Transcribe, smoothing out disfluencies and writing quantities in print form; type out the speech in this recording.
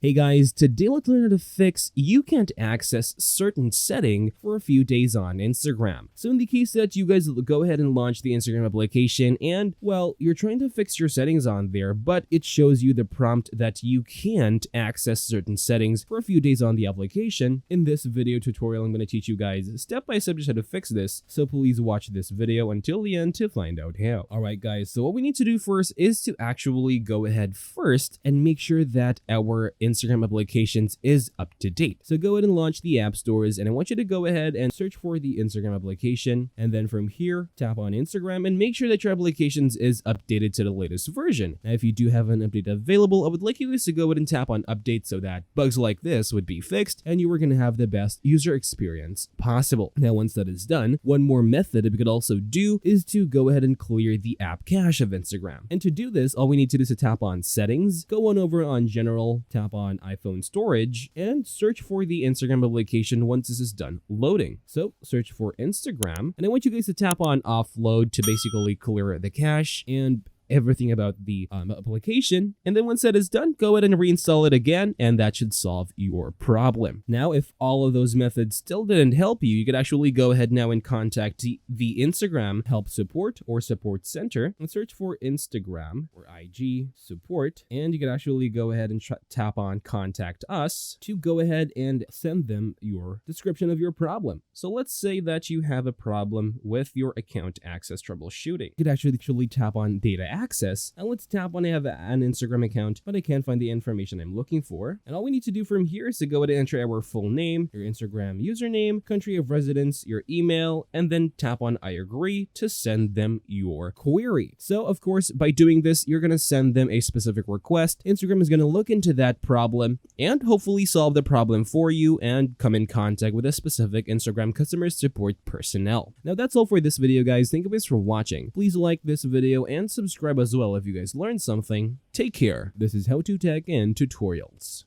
Hey guys, today let's learn how to fix you can't access certain setting for a few days on Instagram. So in the case that you guys go ahead and launch the Instagram application and, well, you're trying to fix your settings on there, but it shows you the prompt that you can't access certain settings for a few days on the application. In this video tutorial, I'm going to teach you guys step by step just how to fix this, so please watch this video until the end to find out how. Alright guys, so what we need to do first is to actually go ahead first and make sure that our Instagram applications is up to date. So go ahead and launch the app stores, and I want you to go ahead and search for the Instagram application, and then from here tap on Instagram and make sure that your applications is updated to the latest version. Now if you do have an update available, I would like you guys to go ahead and tap on update so that bugs like this would be fixed and you are going to have the best user experience possible. Now once that is done, one more method that we could also do is to go ahead and clear the app cache of Instagram. And to do this, all we need to do is to tap on settings, go on over on general, tap on iPhone storage, and search for the Instagram application once this is done loading. So search for Instagram, and I want you guys to tap on offload to basically clear the cache and everything about the application. And then once that is done, go ahead and reinstall it again, and that should solve your problem. Now, if all of those methods still didn't help you, you could actually go ahead now and contact the Instagram help support or support center and search for Instagram or IG support. And you could actually go ahead and tap on contact us to go ahead and send them your description of your problem. So let's say that you have a problem with your account access troubleshooting. You could actually tap on data access, and let's tap on I have an Instagram account, but I can't find the information I'm looking for. And all we need to do from here is to go ahead and enter our full name, your Instagram username, country of residence, your email, and then tap on I agree to send them your query. So of course, by doing this, you're going to send them a specific request. Instagram is going to look into that problem and hopefully solve the problem for you and come in contact with a specific Instagram customer support personnel. Now that's all for this video, guys. Thank you guys for watching. Please like this video and subscribe as well if you guys learned something. Take care. This is How to Tech and Tutorials.